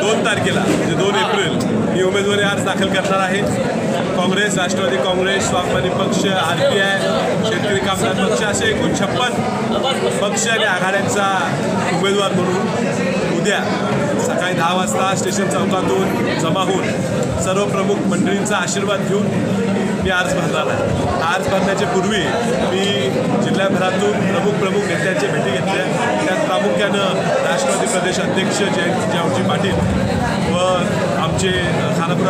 2 तारखेला म्हणजे 2 एप्रिल ही उमेदवारी अर्ज दाखल करणार आहे। काँग्रेस, राष्ट्रवादी काँग्रेस, स्वाभिमानी पक्ष, RPI, शेतकरी कामगार पक्ष असे एकूण 56 पक्ष आणि आघाड्यांचा उमेदवार म्हणून उद्या सकाळी 10 वाजता स्टेशन चौकातून जमा होऊन सर्व प्रमुख मंडळींचा आशीर्वाद घेऊन मी अर्ज भरणार आहे। अर्ज भरण्याच्या पूर्वी मी जिल्ह्याभरातून प्रमुख नेत्यांच्या भेटी घेतल्या। त्यात प्रामुख्यानं राष्ट्रवादी प्रदेश अध्यक्ष जयंतजी पाटील व आमचे खानापूर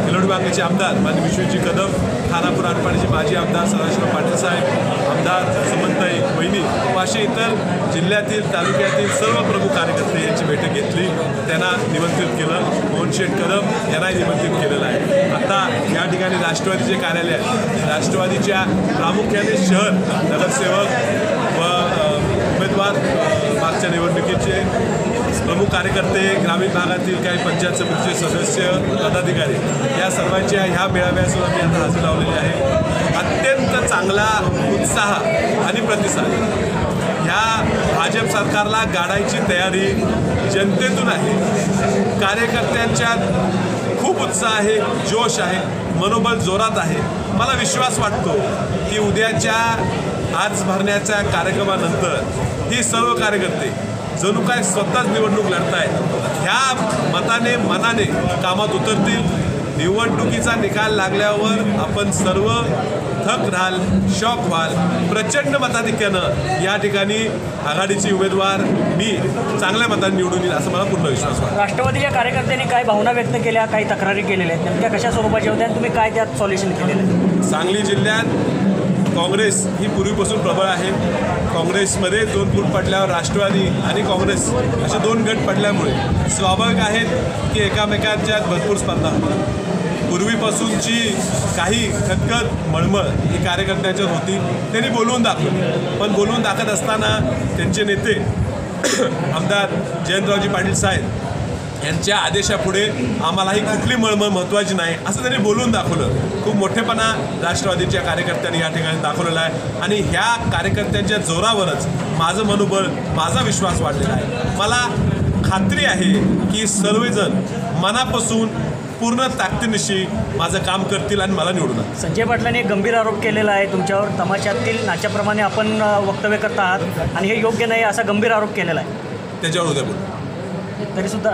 किलोडबांगेचे आमदार माननीय विश्वजी कदम, खानापूर आटपाडीचे माजी आमदार सदाशिव पाटील साहेब, आमदार सुमनताई वहिनी व असे इतर जिल्ह्यातील तालुक्यातील सर्व प्रमुख कार्यकर्ते यांची बैठक घेतली। त्यांना निमंत्रित केलं। मोहनशेठ कदम यांनाही निमंत्रित केलेलं आहे। आता या ठिकाणी राष्ट्रवादीचे कार्यालय आहे। राष्ट्रवादीच्या प्रामुख्याने शहर नगरसेवक व उमेदवार मागच्या निवडणुकीचे प्रमुख कार्यकर्ते, ग्रामीण भागातील काही पंचायत समितीचे सदस्य, पदाधिकारी या सर्वांच्या ह्या मेळाव्यासुद्धा मी आता हजेरी लावलेली आहे। अत्यंत चांगला उत्साह आणि प्रतिसाद ह्या भाजप सरकारला गाडायची तयारी जनतेतून आहे। कार्यकर्त्यांच्यात खूप उत्साह आहे, जोश आहे, मनोबल जोरात आहे। मला विश्वास वाटतो की उद्याच्या अर्ज भरण्याच्या कार्यक्रमानंतर ही सर्व कार्यकर्ते जणू काय स्वतःच निवडणूक लढतायत, ह्या मनाने कामात उतरतील। निवडणुकीचा निकाल लागल्यावर आपण सर्व थक राहाल, शॉक व्हाल। प्रचंड मताधिक्यानं या ठिकाणी आघाडीचे उमेदवार मी चांगल्या मतांनी निवडून येईल असं मला पूर्ण विश्वास वाटतो। राष्ट्रवादीच्या कार्यकर्त्यांनी काही भावना व्यक्त केल्या, काही तक्रारी केलेल्या आहेत, नेमक्या कशा स्वरूपाच्या होत्या आणि तुम्ही काय त्यात सॉल्युशन केलेलं आहे? सांगली जिल्ह्यात काँग्रेस ही पूर्वीपासून प्रबळ आहे। काँग्रेसमध्ये 2 फूट पडल्यावर राष्ट्रवादी आणि काँग्रेस असे 2 गट पडल्यामुळे स्वाभाविक आहेत की एकामेकांच्यात भरपूर स्पर्धा होती। पूर्वीपासूनची काही खतखत मळमळ ही कार्यकर्त्यांच्यात होती, त्यांनी बोलवून दाखवली। पण बोलवून दाखवत असताना त्यांचे नेते आमदार जयंतरावजी पाटील साहेब यांच्या आदेशापुढे आम्हाला ही कुठली मळमळ महत्त्वाची नाही असं त्यांनी बोलून दाखवलं। खूप मोठेपणा राष्ट्रवादीच्या कार्यकर्त्यांनी या ठिकाणी दाखवलेला आहे आणि ह्या कार्यकर्त्यांच्या जोरावरच माझं मनोबल, माझा विश्वास वाढलेला आहे। मला खात्री आहे की सर्वजण मनापासून पूर्ण ताकदीनिशी माझं काम करतील आणि मला निवडून आणतील। संजय पाटलांनी एक गंभीर आरोप केलेला आहे तुमच्यावर, तमाशातील नाच्याप्रमाणे आपण वक्तव्य करत आहात आणि हे योग्य नाही असा गंभीर आरोप केलेला आहे। त्याच्यावर उद्या बोलू। तरीसुद्धा